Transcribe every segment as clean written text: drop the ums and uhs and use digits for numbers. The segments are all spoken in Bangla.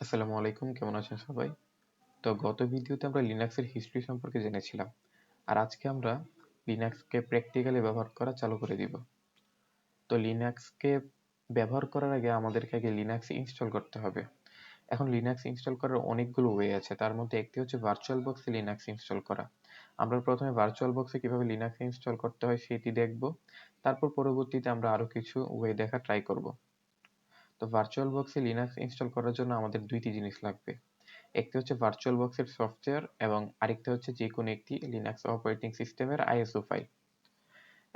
আসসালামু আলাইকুম, কেমন আছেন সবাই? তো গত ভিডিওতে আমরা লিনাক্সের হিস্ট্রি সম্পর্কে জেনেছিলাম, আর আজকে আমরা লিনাক্সকে প্র্যাকটিক্যালি ব্যবহার করা চালু করে দিব। তো লিনাক্সকে ব্যবহার করার আগে আমাদেরকে আগে লিনাক্স ইনস্টল করতে হবে। এখন লিনাক্স ইনস্টল করার অনেকগুলো ওয়ে আছে, তার মধ্যে একটি হচ্ছে ভার্চুয়াল বক্সে লিনাক্স ইনস্টল করা। আমরা প্রথমে ভার্চুয়াল বক্সে কিভাবে লিনাক্স ইনস্টল করতে হয় সেটি দেখব, তারপর পরবর্তীতে আমরা আরো কিছু ওয়ে দেখা ট্রাই করব। তো ভার্চুয়াল বক্সে লিনাক্স ইনস্টল করার জন্য আমাদের দুইটি জিনিস লাগবে। একটি হচ্ছে ভার্চুয়াল বক্সের সফটওয়্যার এবং আরেকটি হচ্ছে যে কোনো একটি লিনাক্স অপারেটিং সিস্টেমের আইএসও ফাইল।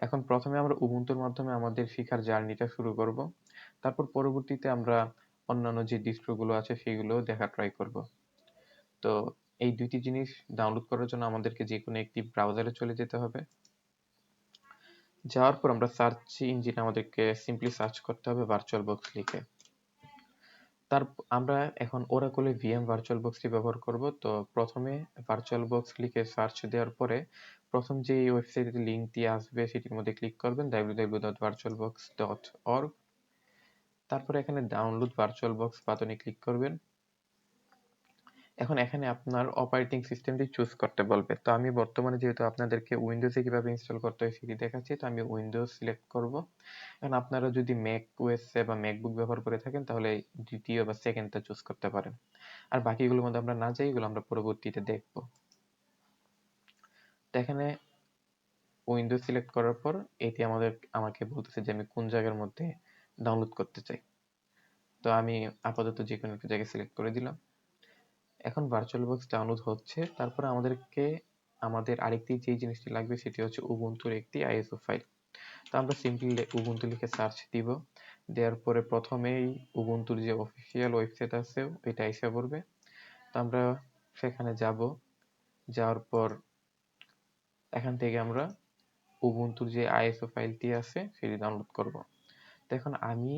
এখন প্রথমে আমরা উবুন্তুর মাধ্যমে আমাদের শিখার জার্নিটা শুরু করব, তারপর পরবর্তীতে আমরা অন্যান্য যে ডিস্ট্রোগুলো আছে সেগুলো দেখা ট্রাই করব। তো এই দুইটি জিনিস ডাউনলোড করার জন্য আমাদেরকে যে কোনো একটি ব্রাউজারে চলে যেতে হবে। যাওয়ার পর আমরা সার্চ ইঞ্জিনে আমাদেরকে সিম্পলি সার্চ করতে হবে ভার্চুয়াল বক্স লিখে। আমরা এখন ওরাকলে ভিএম ভার্চুয়াল বক্সটি ব্যবহার করব। তো প্রথমে ভার্চুয়াল বক্স লিখে সার্চ দেওয়ার পরে প্রথম যে ওয়েবসাইটের লিঙ্কটি আসবে সেটির মধ্যে ক্লিক করবেন www.virtualbox.org। তারপরে এখানে ডাউনলোড ভার্চুয়াল বক্স বাটনে ক্লিক করবেন। এখন এখানে আপনার অপারেটিং সিস্টেমটি চুজ করতে বলবে। তো আমি বর্তমানে যেহেতু আপনাদেরকে উইন্ডোজে কিভাবে ইনস্টল করতে হয় সেটি দেখাচ্ছি, তো আমি উইন্ডোজ সিলেক্ট করব। এখন আপনারা যদি ম্যাক ওএসে বা ম্যাকবুক ব্যবহার করে থাকেন তাহলে দ্বিতীয় বা সেকেন্ডটা চুজ করতে পারেন। আর বাকিগুলোর মধ্যে আমরা না যাই, এগুলো আমরা পরবর্তীতে দেখব। তো এখানে উইন্ডোজ সিলেক্ট করার পর এটি আমাকে বলতেছে যে আমি কোন জায়গার মধ্যে ডাউনলোড করতে চাই। তো আমি আপাতত যে কোনো একটা জায়গায় সিলেক্ট করে দিলাম। এখন ভার্চুয়াল বক্স ডাউনলোড হচ্ছে। তারপরে আমাদের আরেকটি যে জিনিসটি লাগবে সেটি হচ্ছে উবুন্তুর একটি আইএসও ফাইল। তো আমরা সিম্পলি উবুন্টু লিখে সার্চ দিব। দেওয়ার পরে প্রথমেই উবুন্তুর যে অফিসিয়াল ওয়েবসাইট আছে ওইটা এসে পড়বে। তো আমরা সেখানে যাব। যাওয়ার পর এখান থেকে আমরা উবুন্তুর যে আইএসও ফাইলটি আছে সেটি ডাউনলোড করব। তো এখন আমি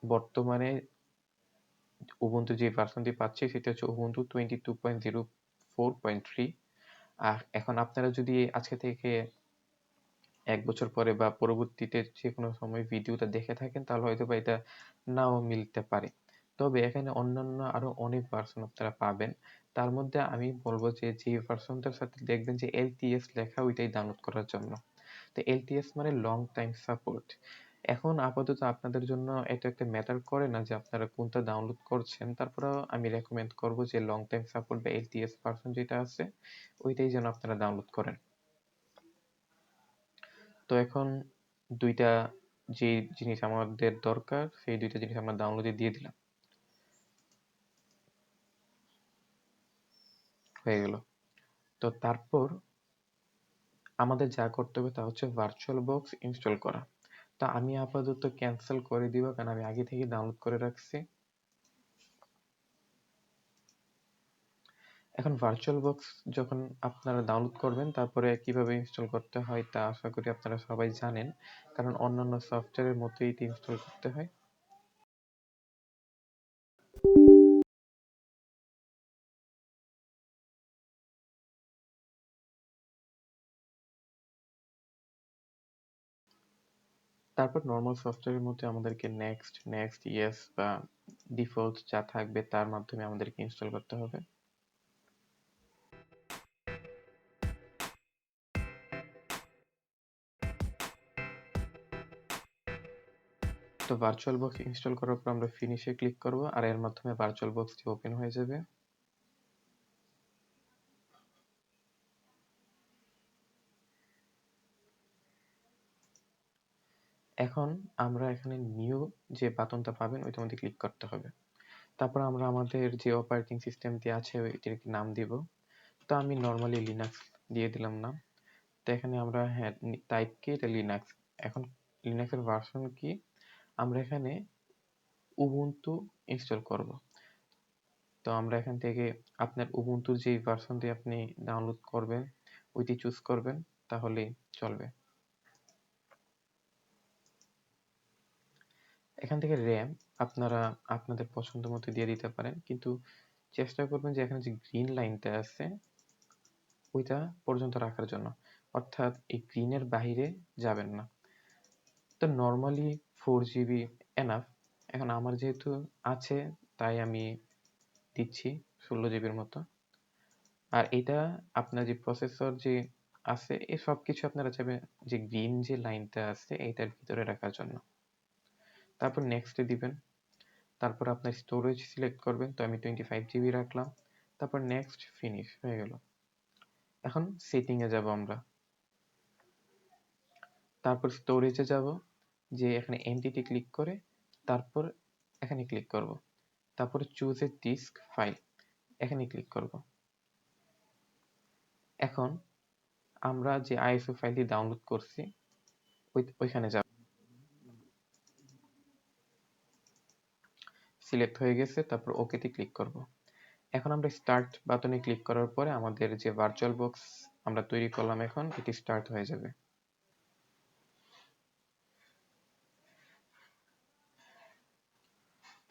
বর্তমানে উবুন্টু যে ভার্সনটি পাচ্ছি সেটা হচ্ছে উবুন্টু 22.04.3। আর এখন আপনারা যদি আজকে থেকে 1 বছর পরে বা পরবর্তীতে যে কোনো সময় ভিডিওটা দেখে থাকেন তাহলে হয়তো বা এটা নাও মিলতে পারে। তবে এখানে অন্যান্য আরো অনেক ভার্সন আপনারা পাবেন। তার মধ্যে আমি বলবো যে ভার্সনটার সাথে দেখবেন যে এলটিএস লেখা ওইটাই ডাউনলোড করার জন্য। তো এলটিএস মানে লং টাইম সাপোর্ট। এখন আপাতত আপনাদের জন্য এটা একটা ম্যাটার করে না যে আপনারা কোনটা ডাউনলোড করছেন, তারপরেও আমি রেকমেন্ড করব যে লং টাইম সাপোর্ট বা এলটিএস ভার্সন যেটা আছে ওইটাই যেন আপনারা ডাউনলোড করেন। তো এখন দুইটা যে জিনিস আমাদের দরকার সেই দুইটা জিনিস আমরা ডাউনলোডে দিয়ে দিলাম, হয়ে গেল। তো তারপর আমাদের যা করতে হবে তা হচ্ছে ভার্চুয়াল বক্স ইনস্টল করা। তো আমি আপাতত ক্যান্সেল করে দিব কারণ আমি আগে থেকে ডাউনলোড করে রাখছি। এখন ভার্চুয়াল বক্স যখন আপনারা ডাউনলোড করবেন তারপরে কিভাবে ইনস্টল করতে হয় তা আশা করি আপনারা সবাই জানেন, কারণ অন্যান্য সফটওয়্যারের মতোই এটি ইনস্টল করতে হয়। তারপর নর্মাল সফটওয়্যারের মধ্যে আমাদেরকে নেক্সট নেক্সট ইয়েস বা ডিফল্ট যা থাকবে তার মাধ্যমে আমাদেরকে ইনস্টল করতে হবে। তো ভার্চুয়াল বক্স ইনস্টল করার পর আমরা ফিনিশে ক্লিক করব আর এর মাধ্যমে ভার্চুয়াল বক্সটি ওপেন হয়ে যাবে। এখন আমরা এখানে নিউ যে বাটনটা পাবেন ওইটার মধ্যে ক্লিক করতে হবে। তারপর আমরা আমাদের যে অপারেটিং সিস্টেমটি আছে ওইটির একটি নাম দিব। তো আমি নর্মালি লিনাক্স দিয়ে দিলাম নাম। তো এখানে আমরা হ্যাঁ টাইপ কি, এটা লিনাক্স। এখন লিনাক্সের ভার্সন কি, আমরা এখানে উবুন্টু ইনস্টল করব। তো আমরা এখান থেকে আপনার উবুন্টুর যে ভার্সনটি আপনি ডাউনলোড করবেন ওইটি চুজ করবেন, তাহলেই চলবে। এখান থেকে র্যাম আপনারা আপনাদের পছন্দ মতো দিয়ে দিতে পারেন, কিন্তু চেষ্টা করবেন যে এখানে যে গ্রিন লাইনটা আছে ওইটা পর্যন্ত রাখার জন্য, অর্থাৎ এই গ্রিনের বাইরে যাবেন না। তো নর্মালি 4 GB এনাফ। এখন আমার যেহেতু আছে তাই আমি দিচ্ছি 16 জিবির মতো। আর এটা আপনার যে প্রসেসর যে আছে এই সবকিছু আপনারা চাইবেন যে গ্রিন যে লাইনটা আছে এটার ভিতরে রাখার জন্য। তারপর নেক্সটে দিবেন। তারপর আপনার স্টোরেজ সিলেক্ট করবেন, তো আমি 25 জিবি রাখলাম। তারপর নেক্সট, ফিনিশ হয়ে গেল। এখন সেটিংয়ে যাব আমরা। তারপর স্টোরেজে যাব, যে এখানে এন্টিটি ক্লিক করে তারপর এখানে ক্লিক করব। তারপর চুজ এ ডিস্ক ফাইল, এখানে ক্লিক করব। এখন আমরা যে আইএসও ফাইলটি ডাউনলোড করছি ওইখানে যাব। সিলেক্ট হয়ে গেছে, তারপর ওকেতে ক্লিক করব। এখন আমরা স্টার্ট বাটনে ক্লিক করার পরে আমাদের যে ভার্চুয়াল বক্স আমরা তৈরি করলাম এখন এটি স্টার্ট হয়ে যাবে।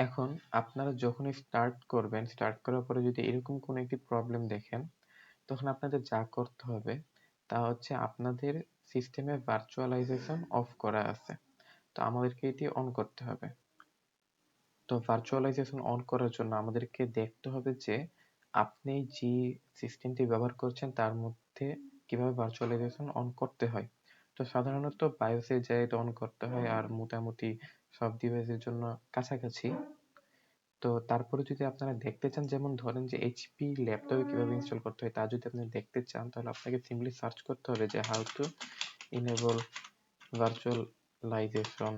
এখন আপনারা যখনই স্টার্ট করবেন, স্টার্ট করার পরে যদি এরকম কোনো একটি প্রবলেম দেখেন, তখন আপনাদের যা করতে হবে তা হচ্ছে আপনাদের সিস্টেমে ভার্চুয়ালাইজেশন অফ করা আছে, তো আমাদেরকে এটি অন করতে হবে। তো ভার্চুয়ালাইজেশন অন করার জন্য আমাদেরকে দেখতে হবে যে আপনি যে সিস্টেমটি ব্যবহার করছেন তার মধ্যে কিভাবে ভার্চুয়ালাইজেশন অন করতে হয়। তো সাধারণত বায়োসে যাই এটা অন করতে হয়, আর মোটামুটি সব ডিভাইসের জন্য কাছাকাছি। তো তারপরে যদি আপনারা দেখতে চান, যেমন ধরেন যে এইচপি ল্যাপটপে কিভাবে ইনস্টল করতে হয় তা যদি আপনি দেখতে চান, তাহলে আপনাকে সিম্পলি সার্চ করতে হবে যে how two enable virtualization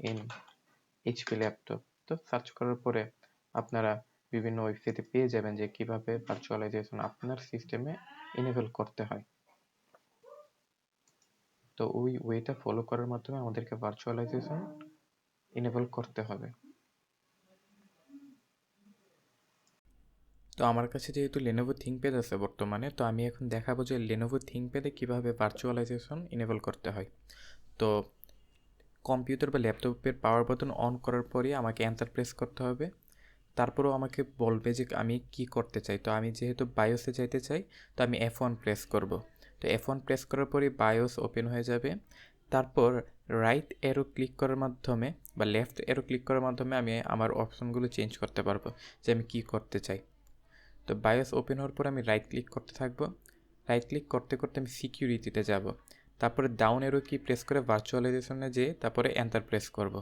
in HP laptop. তো সার্চ করার পরে আপনারা বিভিন্ন ওয়েবসাইটে পেয়ে যাবেন যে কিভাবে ভার্চুয়ালাইজেশন আপনার সিস্টেমে এনেবল করতে হয়। তো ওই ওয়েটা ফলো করার মাধ্যমে আমাদেরকে ভার্চুয়ালাইজেশন এনেবল করতে হবে। তো আমার কাছে যেহেতু Lenovo ThinkPad আছে বর্তমানে, তো আমি এখন দেখাবো যে Lenovo ThinkPad এ কিভাবে ভার্চুয়ালাইজেশন এনেবল করতে হয়। তো কম্পিউটার বা ল্যাপটপের পাওয়ার বাটন অন করার পরেই আমাকে এন্টার প্রেস করতে হবে। তারপরেও আমাকে বলবে যে আমি কি করতে চাই। তো আমি যেহেতু বায়োসে যাইতে চাই, তো আমি F1 প্রেস করব। তো F1 প্রেস করার পরেই বায়োস ওপেন হয়ে যাবে। তারপর রাইট অ্যারো ক্লিক করার মাধ্যমে বা লেফট অ্যারো ক্লিক করার মাধ্যমে আমি আমার অপশনগুলো চেঞ্জ করতে পারবো যে আমি কি করতে চাই। তো বায়োস ওপেন হওয়ার পর আমি রাইট ক্লিক করতে থাকবো। রাইট ক্লিক করতে করতে আমি সিকিউরিটিতে যাব। তারপরে ডাউন অ্যারো কি প্রেস করে ভার্চুয়ালাইজেশনে যেয়ে তারপরে এন্টার প্রেস করব।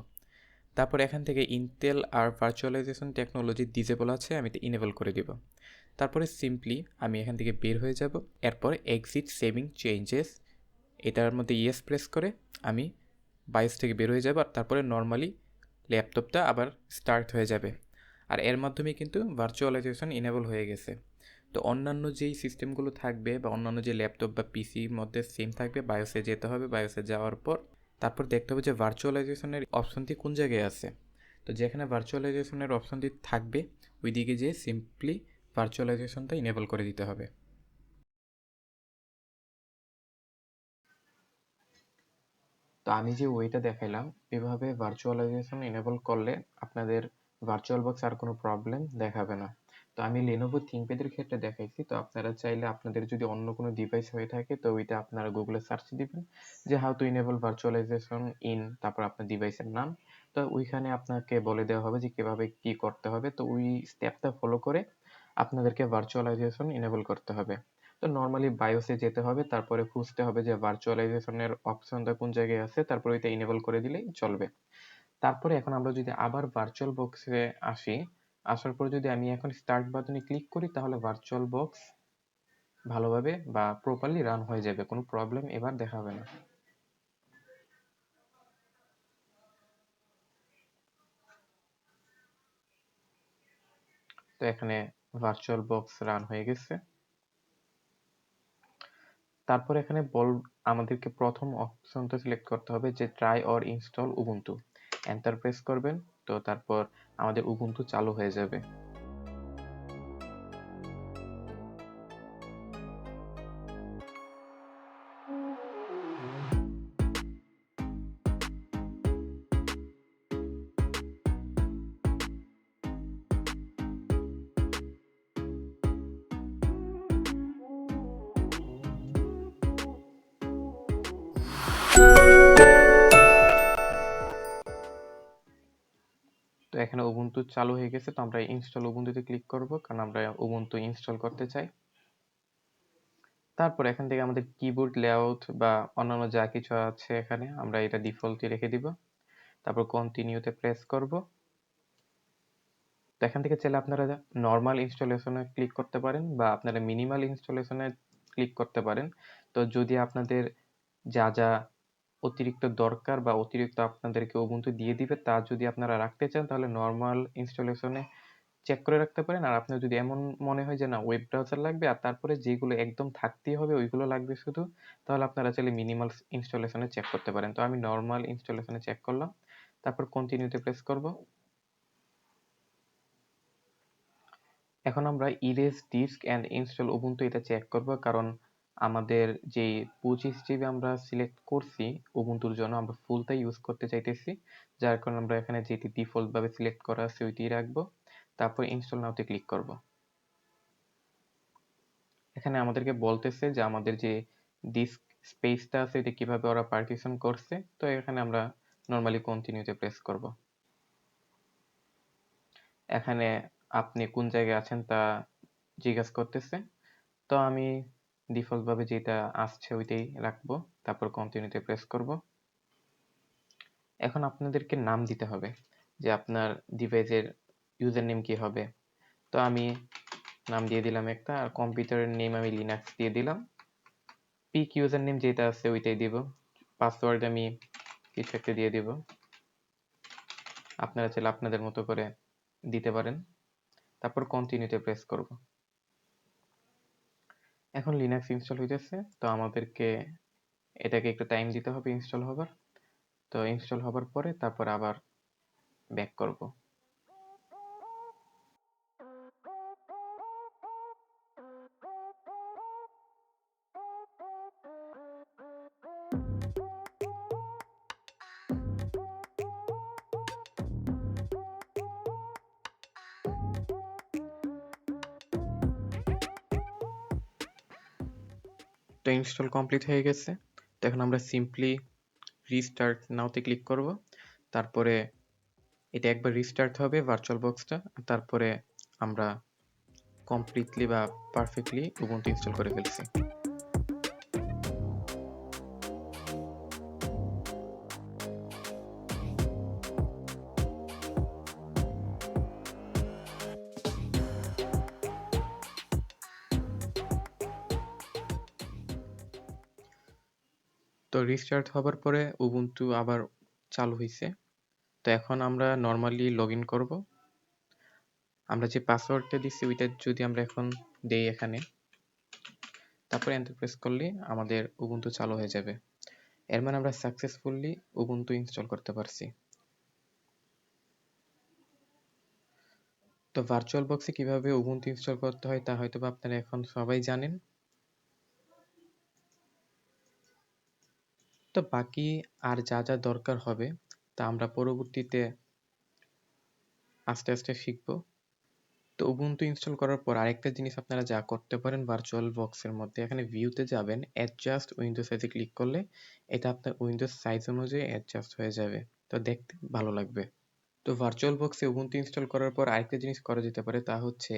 তারপর এখান থেকে ইন্টেল আর ভার্চুয়ালাইজেশন টেকনোলজি ডিসেবল আছে, আমি এটা ইনেবল করে দিব। তারপরে সিম্পলি আমি এখান থেকে বের হয়ে যাব। এরপর এক্সিট সেভিং চেঞ্জেস এটার মধ্যে ইয়েস প্রেস করে আমি বায়োস থেকে বের হয়ে যাব, আর তারপরে নর্মালি ল্যাপটপটা আবার স্টার্ট হয়ে যাবে। আর এর মাধ্যমে কিন্তু ভার্চুয়ালাইজেশন ইনেবল হয়ে গেছে। তো অন্যান্য যেই সিস্টেমগুলো থাকবে বা অন্যান্য যে ল্যাপটপ বা পিসির মধ্যে সেম থাকবে, বায়োসে যেতে হবে। বায়োসে যাওয়ার পর তারপর দেখতে হবে যে ভার্চুয়ালাইজেশনের অপশনটি কোন জায়গায় আছে। তো যেখানে ভার্চুয়ালাইজেশনের অপশনটি থাকবে ওই দিকে যেয়ে সিম্পলি ভার্চুয়ালাইজেশনটা ইনেবল করে দিতে হবে। তো আমি যে ওয়েটা দেখাইলাম এভাবে ভার্চুয়ালাইজেশন এনেবল করলে আপনাদের ভার্চুয়াল বক্স আর কোনো প্রবলেম দেখাবে না। তো আমি Lenovo ThinkPad এর ক্ষেত্রে দেখাইছি। তো আপনারা চাইলে আপনাদের যদি অন্য কোনো ডিভাইস হয়ে থাকে তো ওইটা আপনারা গুগলে সার্চ দিবেন যে how to enable virtualisation in, তারপর আপনার ডিভাইসের নাম। তো ওইখানে আপনাকে বলে দেওয়া হবে যে কিভাবে কি করতে হবে। তো ওই স্টেপটা ফলো করে আপনাদেরকে ভার্চুয়ালাইজেশন এনেবল করতে হবে। তো নর্মালি বায়োসে যেতে হবে, তারপরে খুঁজতে হবে যে ভার্চুয়ালাইজেশনের অপশনটা কোন জায়গায় আছে, তারপরে ওইটা ইনেবল করে দিলেই চলবে। তারপরে এখন আমরা যদি আবার ভার্চুয়াল বক্সে আসি, আসার পর যদি আমি এখন স্টার্ট বাটনে ক্লিক করি তাহলে ভার্চুয়াল বক্স ভালোভাবে বা প্রপারলি রান হয়ে যাবে, কোনো প্রবলেম এবার দেখাবে না। তো এখানে ভার্চুয়াল বক্স রান হয়ে গেছে। তারপর এখানে আমাদেরকে প্রথম অপশনটা সিলেক্ট করতে হবে যে try or install Ubuntu, enter press করবেন। তো তারপর আমাদের উবুন্টু চালু হয়ে যাবে। তো এখানে উবুন্টু চালু হয়ে গেছে, তো আমরা ইনস্টল উবুন্টুতে ক্লিক করব, কারণ আমরা উবুন্টু ইনস্টল করতে চাই। তারপর এখান থেকে আমাদের কিবোর্ড লেআউট বা অন্যান্য যা কিছু আছে এখানে আমরা এটা ডিফল্টই রেখে দিব। তারপর কন্টিনিউতে প্রেস করব। তো এখান থেকে চাইলে আপনারা নরমাল ইনস্টলেশনে ক্লিক করতে পারেন বা আপনারা মিনিমাল ইনস্টলেশনে ক্লিক করতে পারেন। তো যদি আপনাদের যা যা অতিরিক্ত দরকার বা অতিরিক্ত আপনাদেরকে উবুন্টু দিয়ে দিবে তা যদি আপনারা রাখতে চান, তাহলে নরমাল ইনস্টলেশনে চেক করে রাখতে পারেন। আর আপনার যদি এমন মনে হয় যে না ওয়েব ব্রাউজার লাগবে আর তারপরে যেগুলো একদম থাকতেই হবে ওইগুলো লাগবে শুধু, তাহলে আপনারা চাইলে মিনিমাল ইনস্টলেশনে চেক করতে পারেন। তো আমি নরমাল ইনস্টলেশনে চেক করলাম, তারপর কন্টিনিউতে প্রেস করব। এখন আমরা erase disk and install Ubuntu এটা চেক করব, কারণ আমাদের যে 25 জিবি আমরা সিলেক্ট করছি উবুন্টুর জন্য, আমরা ফুলটাই ইউজ করতে চাইতেছি, যার কারণে আমরা এখানে যেটি ডিফল্ট ভাবে সিলেক্ট করা আছে ওইটিই রাখবো। তারপর ইনস্টল নাওতে ক্লিক করব। এখানে আমাদেরকে বলতেছে যে আমাদের যে ডিস্ক স্পেসটা আছে এটা কিভাবে ওরা পার্টিশন করছে। তো এখানে আমরা নরমালি কন্টিনিউতে প্রেস করব। এখানে আপনি কোন জায়গায় আছেন তা জিজ্ঞাসা করতেছে, তো আমি ডিফল্ট ভাবে যেটা আসছে ওইটাই রাখবো। তারপর কন্টিনিউতে প্রেস করব। এখন আপনাদেরকে নাম দিতে হবে যে আপনার ডিভাইসের ইউজার নেম কি হবে। তো আমি নাম দিয়ে দিলাম একটা, আর কম্পিউটারের নেম আমি লিনাক্স দিয়ে দিলাম। পিক ইউজার নেম যেটা আছে ওইটাই দিব। পাসওয়ার্ড আমি কিছু একটা দিয়ে দিব, আপনারা চাইলে আপনাদের মতো করে দিতে পারেন। তারপর কন্টিনিউতে প্রেস করব। এখন লিনাক্স ইনস্টল হইতেছে, তো আমাদেরকে এটাকে একটু টাইম দিতে হবে ইনস্টল হবার। তো ইনস্টল হবার পরে তারপর আবার ব্যাক করব। তো ইনস্টল কমপ্লিট হয়ে গেছে। তো এখন আমরা সিম্পলি রিস্টার্ট নাওতে ক্লিক করব। তারপরে এটা একবার রিস্টার্ট হবে ভার্চুয়াল বক্সটা, তারপরে আমরা কমপ্লিটলি বা পারফেক্টলি উবুন্টু ইনস্টল করে ফেলছি। তো রিস্টার্ট হবার পরে উবুন্টু আবার চালু হয়েছে। তো এখন আমরা নর্মালি লগ ইন করবো। আমরা যে পাসওয়ার্ডটা দিচ্ছি ওইটা যদি আমরা এখন দেই এখানে, তারপরে এন্টার প্রেস করলে আমাদের উবুন্টু চালু হয়ে যাবে। এর মানে আমরা সাকসেসফুলি উবুন্টু ইনস্টল করতে পারছি। তো ভার্চুয়াল বক্সে কিভাবে উবুন্টু ইনস্টল করতে হয় তা হয়তো আপনারা এখন সবাই জানেন। তো বাকি আর যা যা দরকার হবে তা আমরা পরবর্তীতে আস্তে আস্তে শিখবো। তো উবুন্টু ইনস্টল করার পর আরেকটা জিনিস আপনারা যা করতে পারেন ভার্চুয়াল বক্সের মধ্যে, এখানে ভিউতে যাবেন, অ্যাডজাস্ট উইন্ডো সাইজে ক্লিক করলে এটা আপনার উইন্ডোজ সাইজ অনুযায়ী অ্যাডজাস্ট হয়ে যাবে, তো দেখতে ভালো লাগবে। তো ভার্চুয়াল বক্সে উবুন্টু ইনস্টল করার পর আরেকটা জিনিস করা যেতে পারে, তা হচ্ছে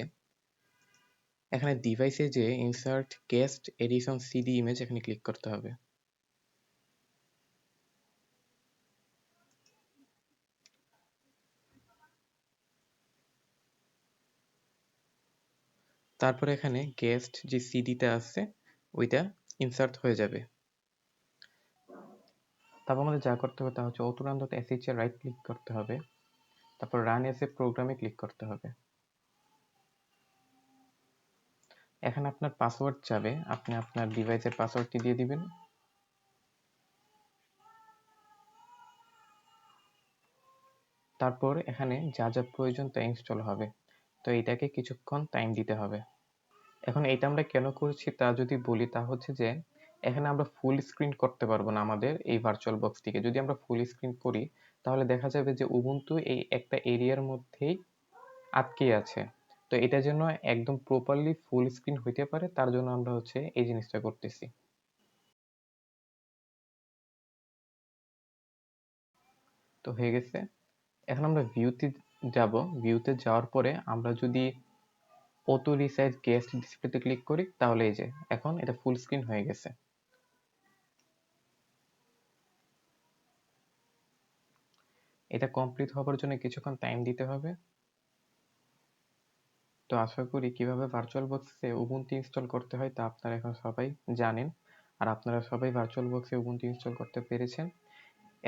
এখানে ডিভাইসে যে insert guest edition CD image এখানে ক্লিক করতে হবে। তারপরে এখানে গেস্ট যে সিডিটা আছে ওইটা ইনসার্ট হয়ে যাবে। তারপর আমাদের যা করতে হবে তা হচ্ছে autoRun.sh এ রাইট ক্লিক করতে হবে, তারপর রান এস এ প্রোগ্রামে ক্লিক করতে হবে। এখানে আপনার পাসওয়ার্ড চাবে, আপনি আপনার ডিভাইসের পাসওয়ার্ডটি দিয়ে দিবেন। তারপর এখানে যা যা প্রয়োজন তা ইনস্টল হবে, তো এটাকে কিছুক্ষণ টাইম দিতে হবে। এখন এটা আমরা কেন করছি তা যদি বলি, তা হচ্ছে যে এখানে আমরা ফুল স্ক্রিন করতে পারবো না আমাদের এই ভার্চুয়াল বক্সটিকে। যদি আমরা ফুল স্ক্রিন করি তাহলে দেখা যাবে যে উবুন্টু এই একটা এরিয়ার মধ্যেই আটকে আছে। তো এটা যেন একদম প্রপারলি ফুল স্ক্রিন হইতে পারে তার জন্য আমরা হচ্ছে এই জিনিসটা করতেছি। তো হয়ে গেছে। এখন আমরা ভিউতে যাব, ভিউতে যাওয়ার পরে আমরা যদি অটো রিসাইজ গেস্ট ডিসপ্লেতে ক্লিক করি তাহলে এই যে এখন এটা ফুল স্ক্রিন হয়ে গেছে। এটা কমপ্লিট হওয়ার জন্য কিছুক্ষণ টাইম দিতে হবে। তো আশা করি কিভাবে ভার্চুয়াল বক্সে উবুন্টু ইনস্টল করতে হয় তা আপনারা এখন সবাই জানেন, আর আপনারা সবাই ভার্চুয়াল বক্সে উবুন্টু ইনস্টল করতে পেরেছেন।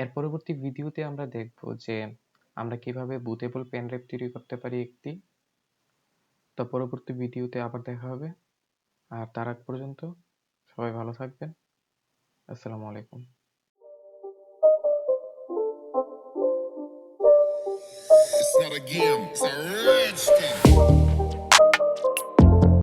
এর পরবর্তী ভিডিওতে আমরা দেখব যে আমরা কিভাবে বুটেবল পেন ড্রাইভ তৈরি করতে পারি একটি। তো পরবর্তী ভিডিওতে আবার দেখা হবে, আর তার আগ পর্যন্ত সবাই ভালো থাকবেন। আসসালামু আলাইকুম। It's not a game, it's a rich thing.